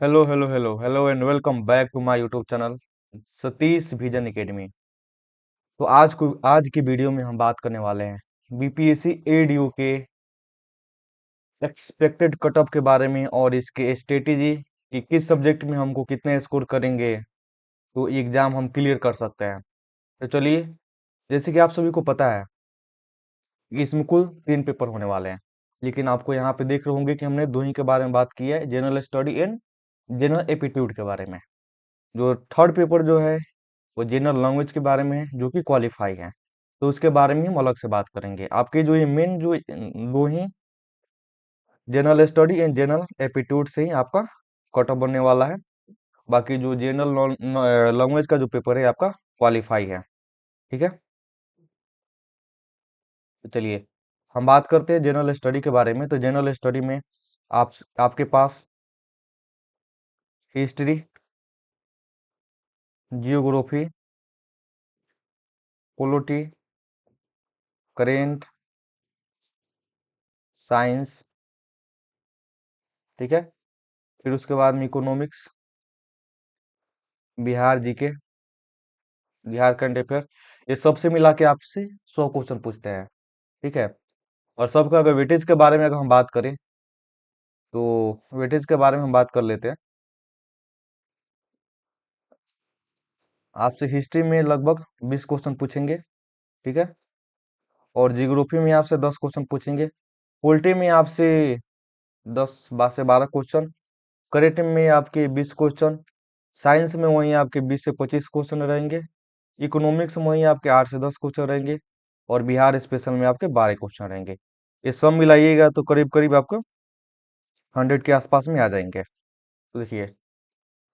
Hello hello hello hello and welcome back to my YouTube channel Satish vision academy. तो आज की video में हम बात करने वाले हैं बीपीएससी एडीओ के एक्सपेक्टेड कट ऑफ के बारे में और इसके स्ट्रेटेजी कि किस सब्जेक्ट में हमको कितने स्कोर करेंगे तो एग्जाम हम क्लियर कर सकते हैं। तो चलिए, जैसे कि आप सभी को पता है कि इसमें कुल 3 पेपर होने वाले हैं, लेकिन आपको यहाँ पे देख रहे होंगे कि हमने दो ही के बारे में बात की है, general study and general aptitude के बारे में। जो थर्ड पेपर जो है वो जनरल लैंग्वेज के बारे में है, जो कि क्वालिफाई है। तो उसके बारे में हम अलग से बात करेंगे। आपके जो ये मेन जो दो ही general study and general aptitude से ही आपका कट ऑफ बनने वाला है। बाकी जो जनरल लैंग्वेज का जो पेपर है आपका क्वालिफाई है। ठीक है, तो चलिए हम बात करते हैं जनरल स्टडी के बारे में। तो जनरल स्टडी में आप आपके पास history, geography, polity, current, science, ठीक है। फिर उसके बाद में economics, Bihar GK, Bihar current affair, ये सबसे मिला के आपसे 100 क्वेश्चन पूछते हैं। ठीक है, और सबका अगर वेटेज के बारे में अगर हम बात करें तो वेटेज के बारे में हम बात कर लेते हैं। आपसे हिस्ट्री में लगभग 20 क्वेश्चन पूछेंगे। ठीक है, और जियोग्राफी में आपसे 10 क्वेश्चन पूछेंगे। पोलिटी में आपसे 10 से 12 क्वेश्चन। करेंट में आपके 20 क्वेश्चन। साइंस में वहीं आपके 20 से 25 क्वेश्चन रहेंगे। इकोनॉमिक्स में वहीं आपके 8 से 10 क्वेश्चन रहेंगे। और बिहार स्पेशल में आपके 12 क्वेश्चन रहेंगे। ये सब मिलाइएगा तो करीब करीब आपको 100 के आसपास में आ जाएंगे। तो देखिए,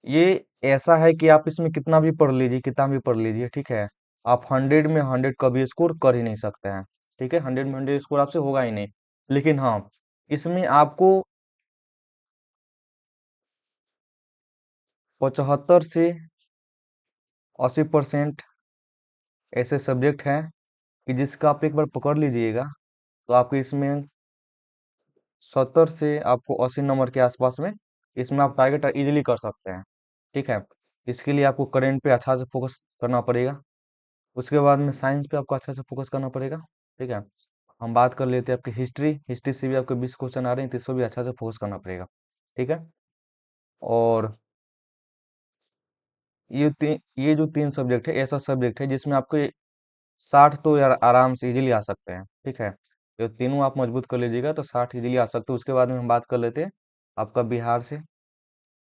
ये ऐसा है कि आप इसमें कितना भी पढ़ लीजिए, कितना भी पढ़ लीजिए, ठीक है, आप 100 में 100 कभी स्कोर कर ही नहीं सकते हैं। ठीक है, 100 में 100 स्कोर आपसे होगा ही नहीं। लेकिन हाँ, इसमें आपको 75 से 80% ऐसे सब्जेक्ट हैं कि जिसका आप एक बार पकड़ लीजिएगा तो आपको इसमें 70 से आपको 80 नंबर के आसपास में इसमें आप टारगेट इजीली कर सकते हैं। ठीक है, इसके लिए आपको करंट पे अच्छा से फोकस करना पड़ेगा। उसके बाद में साइंस पे आपको अच्छा से फोकस करना पड़ेगा। ठीक है, हम बात कर लेते हैं आपकी हिस्ट्री। हिस्ट्री से भी आपको 20 क्वेश्चन आ रहे हैं, तो इसको भी अच्छा से फोकस करना पड़ेगा। ठीक है, और ये जो 3 सब्जेक्ट है, ऐसा सब्जेक्ट है जिसमें आपको 60 तो यार आराम से इजीली आ सकते हैं। ठीक है, ये तीनों आप मजबूत कर लीजिएगा तो 60 इजीली आ सकते हैं। उसके बाद में हम बात कर लेते हैं आपका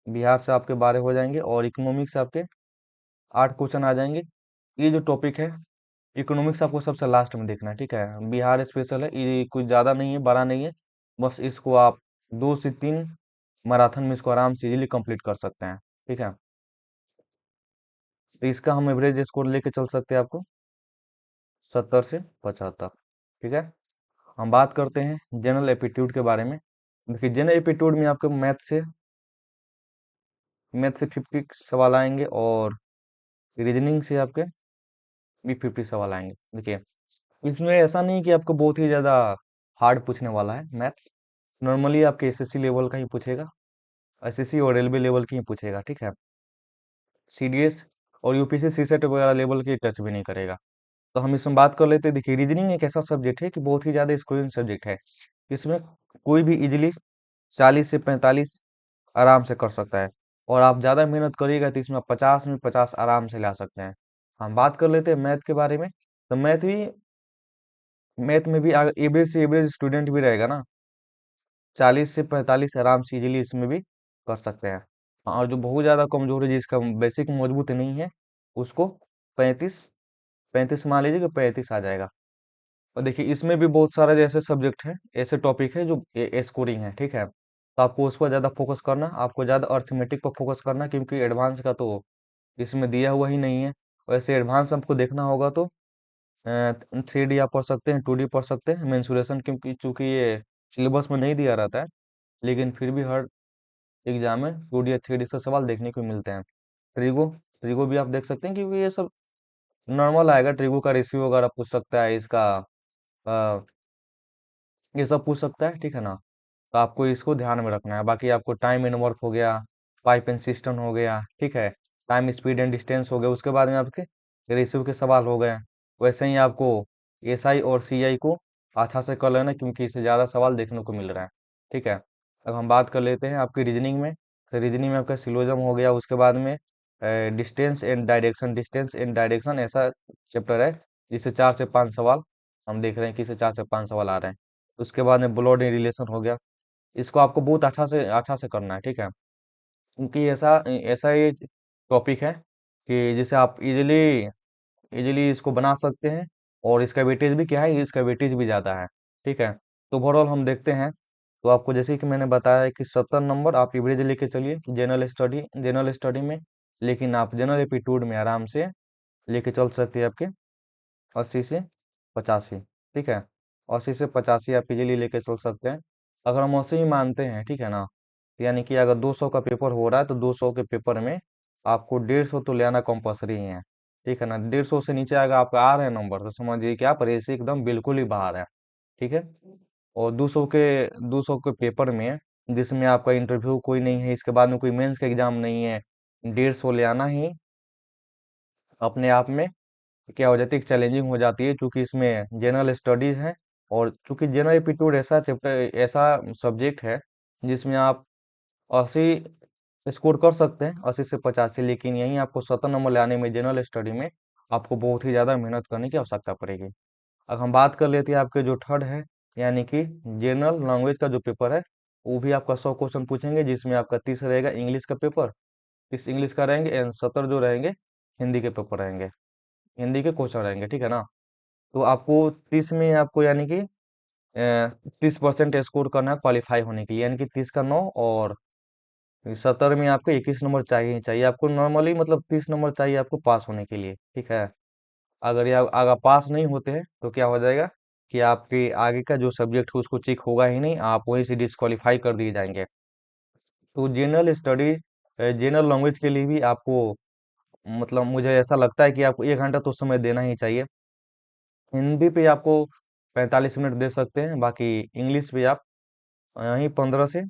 बिहार से आपके 12 हो जाएंगे, और इकोनॉमिक्स से आपके 8 क्वेश्चन आ जाएंगे। ये जो टॉपिक है इकोनॉमिक्स आपको सबसे लास्ट में देखना है। ठीक है, बिहार स्पेशल है, ये कुछ ज़्यादा नहीं है, बड़ा नहीं है। बस इसको आप 2 से 3 मैराथन में इसको आराम से इजीली कंप्लीट कर सकते हैं। ठीक है, तो इसका हम एवरेज स्कोर लेके चल सकते हैं आपको 70 से 75। ठीक है, हम बात करते हैं जनरल एप्टीट्यूड के बारे में। देखिए, जनरल एप्टीट्यूड में आपको मैथ से 50 सवाल आएंगे, और रीजनिंग से आपके भी 50 सवाल आएंगे। देखिए, इसमें ऐसा नहीं कि आपको बहुत ही ज़्यादा हार्ड पूछने वाला है मैथ्स। नॉर्मली आपके एसएससी लेवल का ही पूछेगा, एसएससी और रेलवे लेवल की ही पूछेगा। ठीक है, सीडीएस और यूपीएससी सीसेट वगैरह लेवल की टच भी नहीं करेगा। तो हम इसमें बात कर लेते हैं। देखिए, रीजनिंग एक ऐसा सब्जेक्ट है कि बहुत ही ज़्यादा स्कोरिंग सब्जेक्ट है। इसमें कोई भी इजीली 40 से 45 आराम से कर सकता है, और आप ज़्यादा मेहनत करिएगा तो इसमें आप 50 में 50 आराम से ला सकते हैं। हम बात कर लेते हैं मैथ के बारे में। तो मैथ में भी एवरेज से एवरेज स्टूडेंट भी रहेगा ना, 40 से 45 आराम से इजीली इसमें भी कर सकते हैं। हाँ, और जो बहुत ज़्यादा कमजोर है, जिसका बेसिक मजबूत नहीं है, उसको 35 35 मान लीजिए कि 35 आ जाएगा। और देखिए, इसमें भी बहुत सारे ऐसे सब्जेक्ट हैं, ऐसे टॉपिक है जो स्कोरिंग है। ठीक है, तो आपको उस पर ज़्यादा फोकस करना, आपको ज़्यादा अर्थमेटिक पर फोकस करना, क्योंकि एडवांस का तो इसमें दिया हुआ ही नहीं है। वैसे एडवांस में आपको देखना होगा तो 3D आप पढ़ सकते हैं, 2D पढ़ सकते हैं, मेंसुरेशन, क्योंकि चूंकि ये सिलेबस में नहीं दिया रहता है, लेकिन फिर भी हर एग्जाम में 2D या 3D से सवाल देखने को मिलते हैं। ट्रिगो ट्रिगो भी आप देख सकते हैं, क्योंकि ये सब नॉर्मल आएगा। ट्रिगो का रेशियो वगैरह पूछ सकता है, इसका अ, ये सब पूछ सकता है। ठीक है ना, तो आपको इसको ध्यान में रखना है। बाकी आपको टाइम एंड वर्क हो गया, पाइप एंड सिस्टम हो गया, ठीक है, टाइम स्पीड एंड डिस्टेंस हो गया, उसके बाद में आपके रेशियो के सवाल हो गए। वैसे ही आपको एसआई और सीआई को अच्छा से कर लेना, क्योंकि इससे ज़्यादा सवाल देखने को मिल रहा है, ठीक है। अब हम बात कर लेते हैं आपकी रीजनिंग में। तो रीजनिंग में आपका सिलोजिज्म हो गया, उसके बाद में डिस्टेंस एंड डायरेक्शन ऐसा चैप्टर है जिससे 4 से 5 सवाल हम देख रहे हैं कि इससे 4 से 5 सवाल आ रहे हैं। उसके बाद में ब्लड रिलेशन हो गया, इसको आपको बहुत अच्छा से करना है, ठीक है, क्योंकि ऐसा ऐसा ये टॉपिक है कि जिसे आप इजीली इजीली इसको बना सकते हैं, और इसका वेटेज भी क्या है, इसका वेटेज भी ज़्यादा है, ठीक है। तो ओवरऑल हम देखते हैं, तो आपको जैसे कि मैंने बताया कि 70 नंबर आप एवरेज लेके चलिए जनरल स्टडी में, लेकिन आप जनरल एप्टीट्यूड में आराम से लेके चल सकते हैं आपके 80 से 85, ठीक है, 80 से 85 आप इजीली लेके चल सकते हैं। अगर हम 80 ही मानते हैं, ठीक है ना, यानी कि अगर 200 का पेपर हो रहा है तो 200 के पेपर में आपको 150 तो ले आना कंपलसरी ही है, ठीक है ना। 150 से नीचे अगर आपका आ रहे हैं नंबर तो समझिए कि आप रेस एकदम बिल्कुल ही बाहर है, ठीक है। और 200 के पेपर में जिसमें आपका इंटरव्यू कोई नहीं है, इसके बाद में कोई मेंस का एग्जाम नहीं है, 150 ले आना ही अपने आप में क्या हो जाती है, चैलेंजिंग हो जाती है, क्योंकि इसमें जनरल स्टडीज है। और चूंकि जनरल एप्टीट्यूड ऐसा चैप्टर ऐसा सब्जेक्ट है जिसमें आप 80 स्कोर कर सकते हैं, 80 से 85, लेकिन यहीं आपको 70 नंबर लाने में जनरल स्टडी में आपको बहुत ही ज़्यादा मेहनत करने की आवश्यकता पड़ेगी। अब हम बात कर लेते हैं आपके जो थर्ड है, यानी कि जनरल लैंग्वेज का जो पेपर है, वो भी आपका 100 क्वेश्चन पूछेंगे, जिसमें आपका 30 रहेगा इंग्लिश का पेपर, 30 इंग्लिश का रहेंगे एंड 70 जो रहेंगे हिंदी के पेपर रहेंगे, हिंदी के क्वेश्चन रहेंगे, ठीक है ना। तो आपको 30 में आपको यानी कि 30% स्कोर करना है क्वालिफाई होने के लिए, यानी कि 30 का 9, और 70 में आपको 21 नंबर चाहिए ही चाहिए आपको, नॉर्मली मतलब 30 नंबर चाहिए आपको पास होने के लिए, ठीक है। अगर पास नहीं होते हैं तो क्या हो जाएगा कि आपके आगे का जो सब्जेक्ट है उसको चेक होगा ही नहीं, आप वहीं से डिस्क्वालीफाई कर दिए जाएंगे। तो जनरल लैंग्वेज के लिए भी आपको मतलब मुझे ऐसा लगता है कि आपको 1 घंटा तो समय देना ही चाहिए। हिंदी पे आपको 45 मिनट दे सकते हैं, बाकी इंग्लिश पे आप यहीं 15 से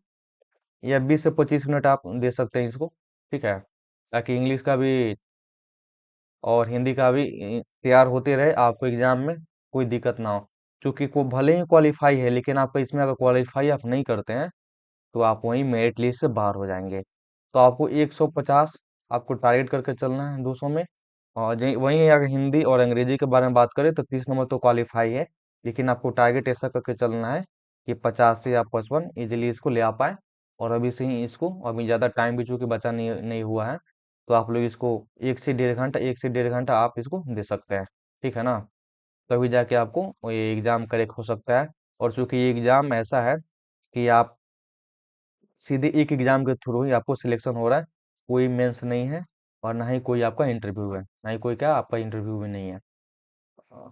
या 20 से 25 मिनट आप दे सकते हैं इसको, ठीक है, ताकि इंग्लिश का भी और हिंदी का भी तैयार होते रहे, आपको एग्जाम में कोई दिक्कत ना हो। क्योंकि को भले ही क्वालिफाई है, लेकिन आपका इसमें अगर क्वालिफाई आप नहीं करते हैं तो आप वहीं मेरिट लिस्ट से बाहर हो जाएंगे। तो आपको 150 आपको टारगेट करके चलना है 200 में। और वहीं अगर हिंदी और अंग्रेजी के बारे में बात करें तो 30 नंबर तो क्वालिफाई है, लेकिन आपको टारगेट ऐसा करके चलना है कि 50 से या 55 इजीली इसको ले आ पाए। और अभी से ही इसको, अभी ज़्यादा टाइम भी चूंकि बचा नहीं हुआ है, तो आप लोग इसको 1 से 1.5 घंटा आप इसको दे सकते हैं, ठीक है ना। तभी जाके आपको ये एग्जाम करेक्ट हो सकता है। और चूंकि ये एग्जाम ऐसा है कि आप सीधे एक एग्जाम के थ्रू ही आपको सिलेक्शन हो रहा है, कोई मेंस नहीं है, और ना ही कोई आपका इंटरव्यू है, ना ही कोई क्या आपका इंटरव्यू भी नहीं है। अ,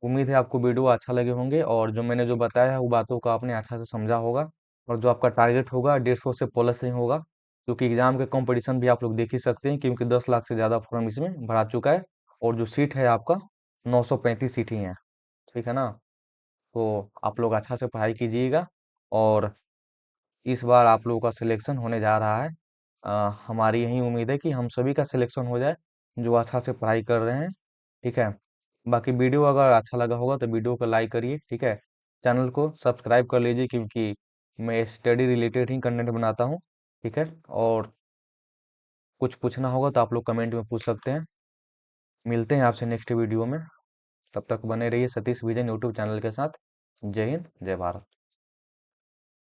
उम्मीद है आपको वीडियो अच्छा लगे होंगे, और जो मैंने जो बताया है वो बातों को आपने अच्छा से समझा होगा। और जो आपका टारगेट होगा 150 से प्लस ही होगा, क्योंकि एग्जाम के कंपटीशन भी आप लोग देख ही सकते हैं, क्योंकि 10 लाख से ज़्यादा फॉर्म इसमें भरा चुका है। और जो सीट है आपका 935 सीट ही है, ठीक है ना। तो आप लोग अच्छा से पढ़ाई कीजिएगा, और इस बार आप लोगों का सिलेक्शन होने जा रहा है। हमारी यही उम्मीद है कि हम सभी का सिलेक्शन हो जाए जो अच्छा से पढ़ाई कर रहे हैं, ठीक है। बाकी वीडियो अगर अच्छा लगा होगा तो वीडियो को लाइक करिए, ठीक है। चैनल को सब्सक्राइब कर लीजिए, क्योंकि मैं स्टडी रिलेटेड ही कंटेंट बनाता हूँ, ठीक है। और कुछ पूछना होगा तो आप लोग कमेंट में पूछ सकते हैं। मिलते हैं आपसे नेक्स्ट वीडियो में, तब तक बने रहिए सतीश विजन यूट्यूब चैनल के साथ। जय हिंद, जय भारत।